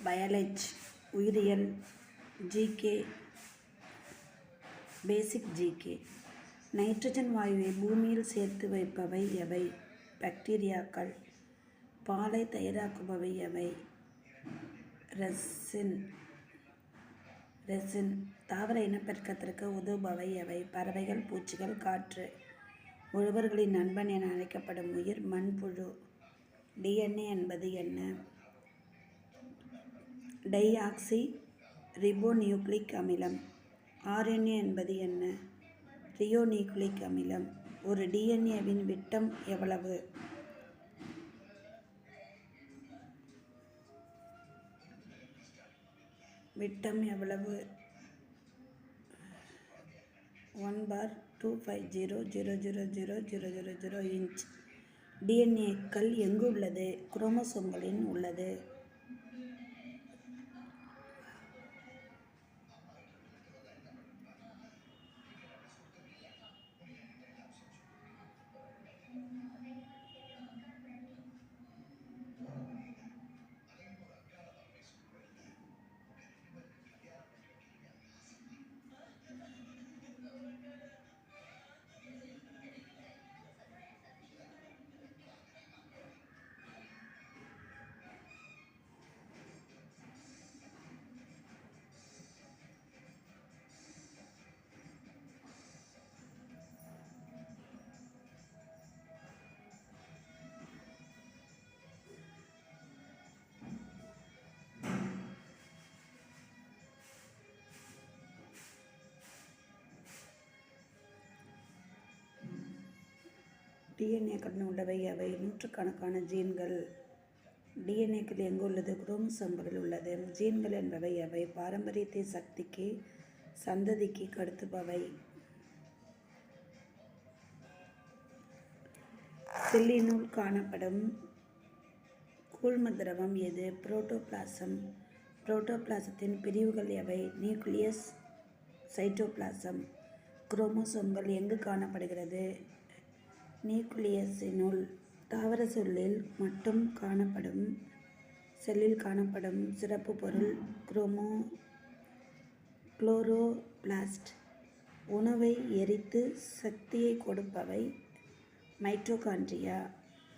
Biology உயிரியல், GK பேசிக் GK. Nitrogen வாயுவை பூமியில் சேர்த்து வைப்பவை எவை? பாக்டீரியாக்கள். பாலை தயாராக்குபவை எவை? ரெசின். தாவர இனப்பெருக்கத்திற்கு உதவுபவை எவை? பறவைகள், பூச்சிகள், காற்று. உழவர்களின் நண்பன் என அழைக்கப்படும் உயிர் மண்புழு. டிஎன்ஏ என்பது என்ன? டைஆக்சி ரிபோநியூக்ளிக் அமிலம். ஆர்என்ஏ என்பது என்ன? ரியோநியூக்ளிக் அமிலம். ஒரு டிஎன்ஏவின் விட்டம் எவ்வளவு? விட்டம் எவ்வளவு? 1/250,000,000 இன்ச். டிஎன்ஏக்கள் எங்கு உள்ளது? குரோமோசோம்களில் உள்ளது. டிஎன்ஏக்கள் உள்ளவை எவை? நூற்றுக்கணக்கான ஜீன்கள். டிஎன்ஏக்கள் எங்கு உள்ளது? குரோமோசோம்களில் உள்ளது. ஜீன்கள் என்பவை எவை? பாரம்பரியத்தை சக்திக்கு, சந்ததிக்கு கடத்துபவை. செல்லினுள் காணப்படும் கூழ்ம திரவம் எது? புரோட்டோபிளாசம். புரோட்டோபிளாசத்தின் பிரிவுகள் எவை? Nucleus, cytoplasm. குரோமோசோம்கள் எங்கு காணப்படுகிறது? நியூக்ளியஸினுள். தாவர செல்லில் காணப்படும் சிறப்பு பொருள் குளோரோபிளாஸ்ட். உணவை எரித்து சக்தியை கொடுப்பவை மைட்டோகாண்ட்ரியா.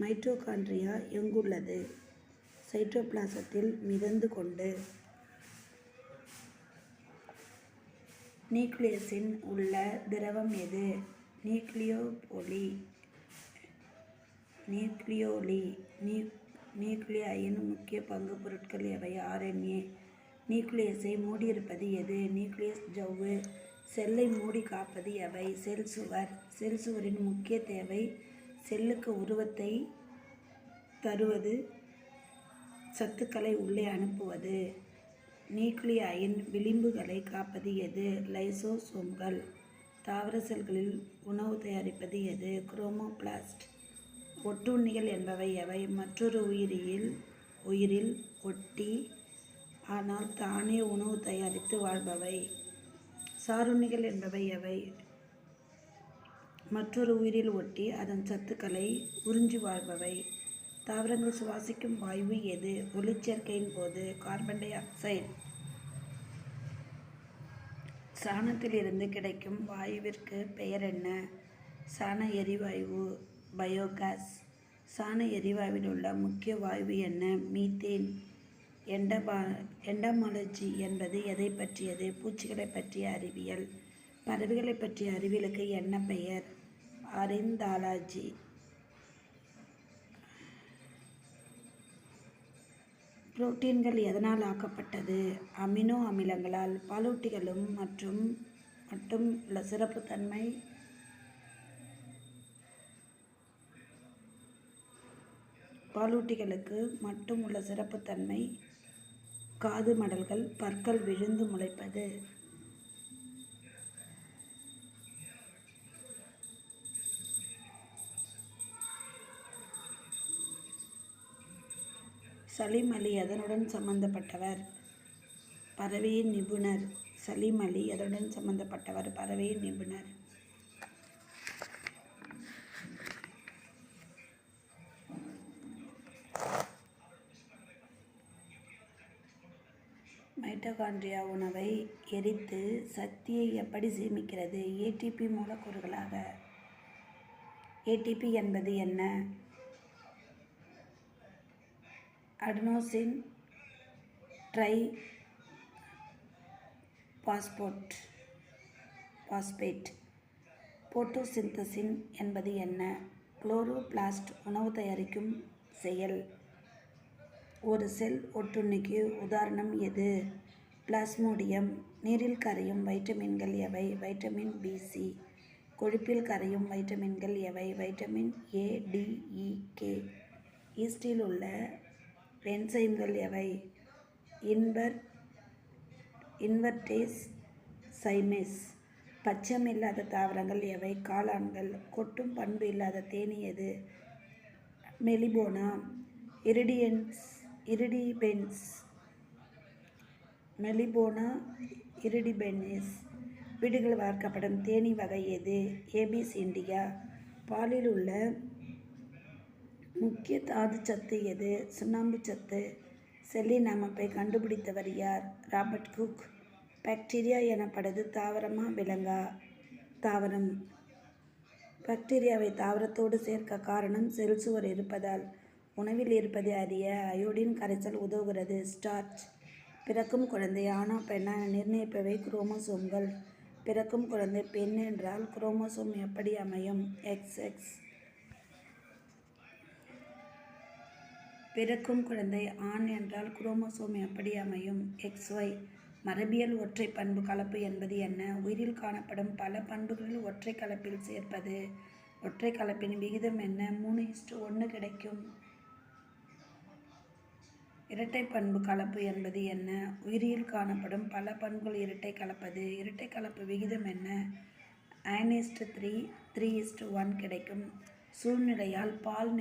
மைட்டோகாண்ட்ரியா எங்குள்ளது? சைட்டோபிளாசத்தில் மிதந்து கொண்டு. நியூக்ளியஸின் உள்ள திரவம் எது? நியூக்ளியோலி. நியூக்ளியின் முக்கிய பங்கு பொருட்கள் எவை? ஆர்என்ஏ. நியூக்ளியஸை மூடியிருப்பது எது? நியூக்ளியஸ் ஜவ்வு. செல்லை மூடி காப்பது எவை? செல் சுவர். செல் சுவரின் முக்கிய தேவை செல்லுக்கு உருவத்தை தருவது, சத்துக்களை உள்ளே அனுப்புவது. நியூக்ளியின் விளிம்புகளை காப்பது எது? லைசோசோம்கள். தாவர செல்களில் உணவு தயாரிப்பது எது? குரோமோபிளாஸ்ட். ஒட்டுண்ணிகள் என்பவை எவை? மற்றொரு உயிரில் ஒட்டி ஆனால் தானே உணவு தயாரித்து வாழ்பவை. சாருண்ணிகள் என்பவை எவை? மற்றொரு உயிரில் ஒட்டி அதன் சத்துக்களை உறிஞ்சி வாழ்பவை. தாவரங்கள் சுவாசிக்கும் வாயு எது? ஒளிச்சேர்க்கையின் போது கார்பன் டை ஆக்சைடு. சாணத்திலிருந்து கிடைக்கும் வாயுவிற்கு பெயர் என்ன? சாண எரிவாயு, பயோகாஸ். சாண எரிவாயுவில் உள்ள முக்கிய வாயு என்ன? மீத்தேன். எண்டமாலஜி என்பது எதை பற்றியது? பூச்சிகளை பற்றிய அறிவியல். பறவைகளை பற்றிய அறிவியலுக்கு என்ன பெயர்? ஆர்னித்தாலஜி. புரோட்டீன்கள் எதனால் ஆக்கப்பட்டது? அமினோ அமிலங்களால். பாலூட்டிகளும் மட்டும் உள்ள சிறப்புத்தன்மை. பாலூட்டிகளுக்கு மட்டும் உள்ள சிறப்புத்தன்மை காது மடல்கள், பற்கள் விழுந்து முளைப்பது. சலீம் அலி எதனுடன் சம்பந்தப்பட்டவர்? பறவையின் நிபுணர். சலீம் அலி எதனுடன் சம்பந்தப்பட்டவர்? பறவையின் நிபுணர். மைட்டோகாண்ட்ரியா உணவை எரித்து சக்தியை எப்படி சேமிக்கிறது? ஏடிபி மூலக்கூறுகளாக. ஏடிபி என்பது என்ன? அடெனோசின் ட்ரை பாஸ்பேட். போட்டோசிந்தசிஸ் என்பது என்ன? குளோரோபிளாஸ்ட் உணவு தயாரிக்கும் செயல். ஒரு செல் ஒட்டுண்ணிக்கு உதாரணம் எது? பிளாஸ்மோடியம். நீரில் கரையும் வைட்டமின்கள் எவை? Vitamin B-C. கொழுப்பில் கரையும் வைட்டமின்கள் எவை? Vitamin A, D, E, K. ஈஸ்டில் உள்ள என்சைம்கள் எவை? Invertase zymase. பச்சம் இல்லாத தாவரங்கள் எவை? காளான்கள். கொட்டும் பண்பு இல்லாத தேனீ எது? மெலிபோனா. மெலிபோனா இரிடிபென்ஸ். வீடுகள் வளர்க்கப்படும் தேனீ வகை எது? ஏபிஸ் இண்டிகா. பாலில் உள்ள முக்கிய தாதுச்சத்து எது? சுண்ணாம்பு சத்து. செல்லின் அமைப்பை கண்டுபிடித்தவர் யார்? Robert cook. பாக்டீரியா எனப்படுவது தாவரமா விலங்கா? தாவரம். பாக்டீரியாவை தாவரத்தோடு சேர்க்க காரணம் செல் சுவர் இருப்பதால். உணவில் இருப்பதை அறிய அயோடின் கரைசல் உதவுகிறது. ஸ்டார்ச். பிறக்கும் குழந்தை ஆணா பெண்ணா நிர்ணயிப்பவை குரோமோசோம்கள். பிறக்கும் குழந்தை பெண் என்றால் குரோமோசோம் எப்படி அமையும்? XX. பிறக்கும் குழந்தை ஆண் என்றால் குரோமோசோம் எப்படி அமையும்? XY. மரபியல் ஒற்றை பண்பு கலப்பு என்பது என்ன? உயிரில் காணப்படும் பல பண்புகளில் ஒற்றை கலப்பில் சேர்ப்பது. ஒற்றை கலப்பின் விகிதம் என்ன? 3:1 கிடைக்கும். இரட்டை பண்பு கலப்பு என்பது என்ன? உயிரில் காணப்படும் பல பண்புகள் இரட்டை கலப்பது. இரட்டை கலப்பு விகிதம் என்ன? 9:3, 3:1 கிடைக்கும். சூழ்நிலையால் பால்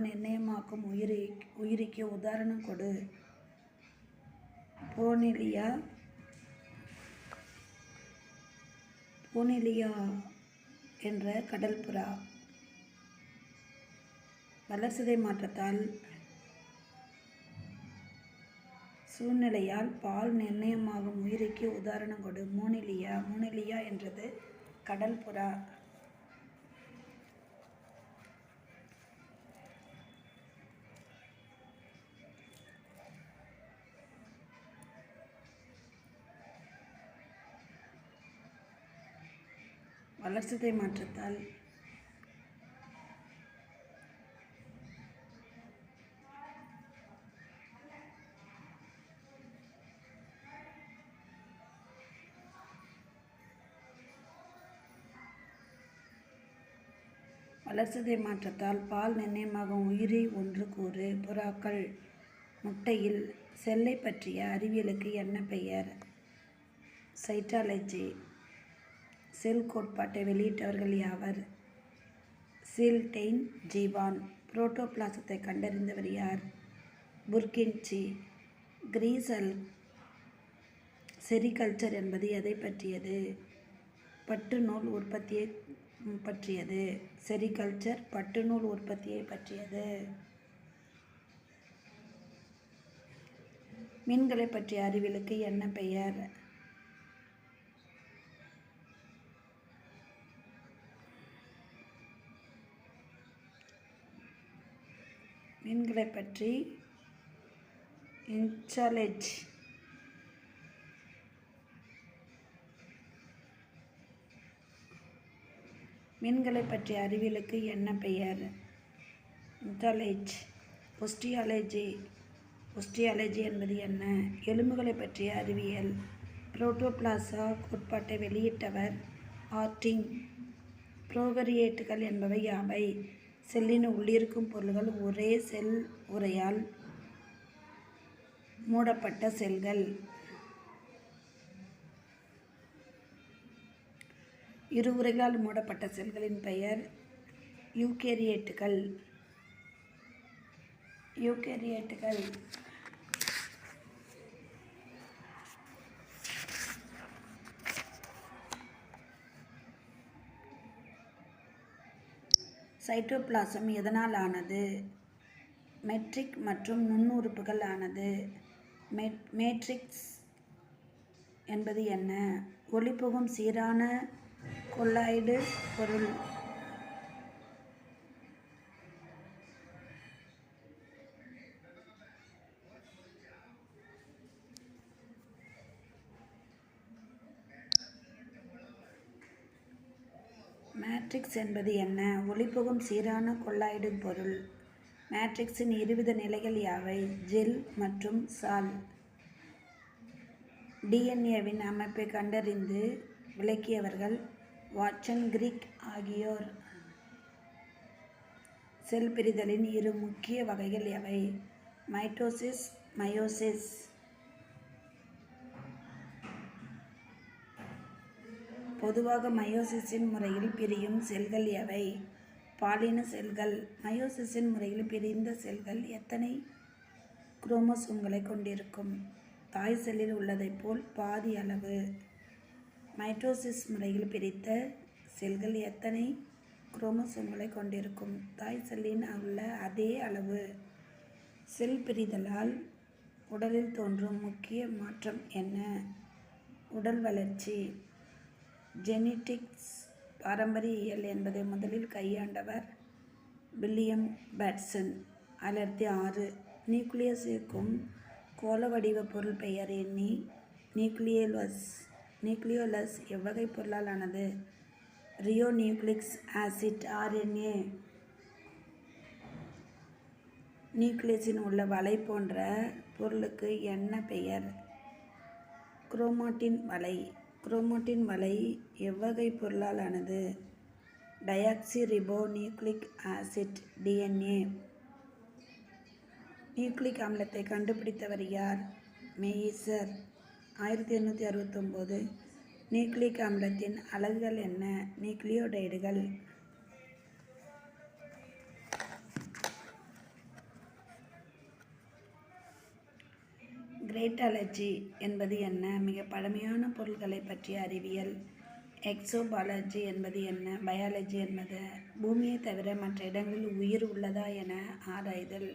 நிர்ணயமாக்கும் உயிரிக்கு உதாரணம் கொடு. போனிலியா என்ற கடல் புறா. வளர்சிதை மாற்றத்தால் சூழ்நிலையால் பால் நிர்ணயமாகும் உயிரிக்கு உதாரணம் கொடு. மோனிலியா என்றது கடல் புறா. வளர்சிதை மாற்றத்தால் பால் நிர்ணயமாகும் உயிரி ஒன்று கூறு. புறாக்கள். முட்டையில் செல்லை பற்றிய அறிவியலுக்கு என்ன பெயர்? சைட்டாலஜி. செல் கோட்பாட்டை வெளியிட்டவர்கள் யாவர்? சீல்டெயின் ஜீவான். புரோட்டோபிளாசத்தை கண்டறிந்தவர் யார்? புர்கின்சி. கிரீசல். செரிகல்ச்சர் என்பது எதை பற்றியது? பட்டு நூல் உற்பத்தியை பற்றியது. செரிகல்ச்சர் பட்டு நூல் உற்பத்தியை பற்றியது. மீன்களை பற்றிய அறிவியலுக்கு என்ன பெயர்? மீன்களை பற்றி இன்சாலஜி. மீன்களை பற்றிய அறிவியலுக்கு என்ன பெயர்? இன்சாலஜி. ஒஸ்டியாலஜி என்பது என்ன? எலும்புகளை பற்றிய அறிவியல். புரோட்டோபிளாசா கோட்பாட்டை வெளியிட்டவர் ஹார்டிங். ப்ரோகரியேட்டுகள் என்பவை யாவை? செல்லின் உள்ளிருக்கும் பொருள்கள் ஒரே செல் உறையால் மூடப்பட்ட செல்கள். இரு உறைகளால் மூடப்பட்ட செல்களின் பெயர் யூகேரியேட்டுகள். சைட்டோபிளாசம் எதனால் ஆனது? மெட்ரிக் மற்றும் நுண்ணுறுப்புகள் ஆனது. மேட்ரிக்ஸ் என்பது என்ன? ஒளிபுகும் சீரான கொள்ளாய்டு பொருள். மேட்ரிக்ஸ் என்பது என்ன? ஒளிபுகும் சீரான கொள்ளாய்டு பொருள். மேட்ரிக்ஸின் இருவித நிலைகள் யாவை? ஜெல் மற்றும் சால். டிஎன்ஏவின் அமைப்பை கண்டறிந்து விளக்கியவர்கள் வாட்சன், கிரிக் ஆகியோர். செல் பிரிதலின் இரு முக்கிய வகைகள் எவை? Mitosis, meiosis. பொதுவாக மயோசிஸின் முறையில் பிரியும் செல்கள் எவை? பாலின செல்கள். மயோசிஸின் முறையில் பிரிந்த செல்கள் எத்தனை குரோமோசோம்களை கொண்டிருக்கும்? தாய் செல்லில் உள்ளதைப் போல் பாதி அளவு. மைட்டோசிஸ் முறையில் பிரித்த செல்கள் எத்தனை குரோமோசோம்களை கொண்டிருக்கும்? தாய் செல்லின் உள்ள அதே அளவு. செல் பிரிதலால் உடலில் தோன்றும் முக்கிய மாற்றம் என்ன? உடல் வளர்ச்சி. ஜெனிடிக்ஸ் பாரம்பரியவியல் என்பதை முதலில் கையாண்டவர் வில்லியம் பேட்சன். 1906. நியூக்ளியஸ் இருக்கும் கோள வடிவ பொருள் பெயர் எண்ணி. நியூக்ளியோலஸ் எவ்வகை பொருளால் ஆனது? ரியோநியூக்ளிக் ஆசிட், RNA. நியூக்ளியஸின் உள்ள வலை போன்ற பொருளுக்கு என்ன பெயர்? குரோமாட்டின் வலை. குரோமாட்டின் வலை எவ்வகை பொருளால் ஆனது? Deoxy ribo nucleic acid, DNA. Nucleic அமிலத்தை கண்டுபிடித்தவர் யார்? மேயிசர். 1869. நியூக்ளிக் அமிலத்தின் அலகுகள் என்ன? நியூக்ளியோடைடுகள். கிரேட் அலர்ஜி என்பது என்ன? மிக பழமையான பொருள்களை பற்றிய அறிவியல். எக்ஸோபாலஜி என்பது என்ன? பயாலஜி என்பது பூமியை தவிர மற்ற இடங்களில் உயிர் உள்ளதா என ஆராய்தல்.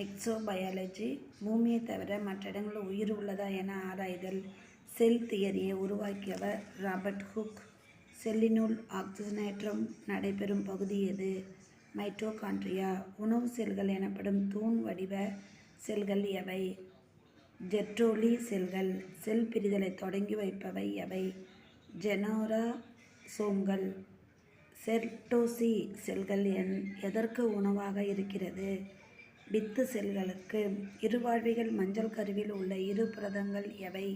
எக்ஸோபயாலஜி பூமியை தவிர மற்ற இடங்களில் உயிர் உள்ளதா என ஆராய்தல். செல் தியரியை உருவாக்கியவர் ராபர்ட் ஹுக். செல்லினுள் ஆக்சிஜனேற்றம் நடைபெறும் பகுதி எது? மைட்டோகாண்ட்ரியா. உணவு செல்கள் எனப்படும் தூண் வடிவ செல்கள் எவை? ஜெர்டோலி செல்கள். செல் பிரிதலை தொடங்கி வைப்பவை எவை? ஜெனோரசோம்கள். செர்டோசி செல்கள் எதற்கு உணவாக இருக்கிறது? வித்து செல்களுக்கு. இருவாழ்விகள் மஞ்சள் கருவில் உள்ள இரு புரதங்கள் எவை?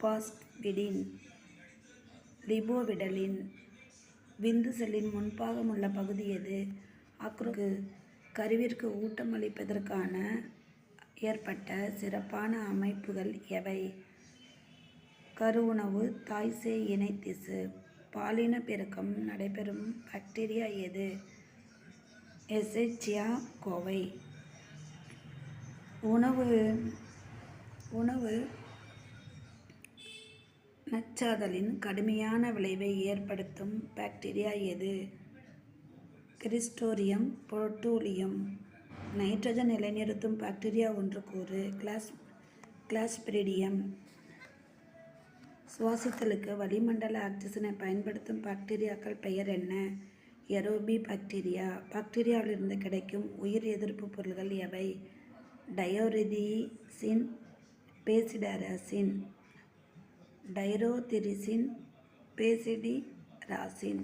பாஸ்பிடின், லிபோவிடலின். விந்து செல்லின் முன்பாகம் உள்ள பகுதி எது? அக்ரோக்கு. கருவிற்கு ஊட்டம் அளிப்பதற்கான ஏற்பட்ட சிறப்பான அமைப்புகள் எவை? கருவுணவு, தாய்சேய் இணை திசு. பாலின பெருக்கம் நடைபெறும் பாக்டீரியா எது? எசெச்சியா கோவை. உணவு நச்சாதலின் கடுமையான விளைவை ஏற்படுத்தும் பாக்டீரியா எது? கிரிஸ்டோரியம் பொட்டூலியம். நைட்ரஜன் நிலைநிறுத்தும் பாக்டீரியா ஒன்று கூறு. கிளாஸ்பிரிடியம். சுவாசித்தலுக்கு வளிமண்டல ஆக்சிஜனை பயன்படுத்தும் பாக்டீரியாக்கள் பெயர் என்ன? எரோபி பாக்டீரியா. பாக்டீரியாவிலிருந்து கிடைக்கும் உயிர் எதிர்ப்பு பொருள்கள் எவை? டயோரிதீசின், பேசிடராசின். டைரோதிரிசின், பேசிடிராசின்.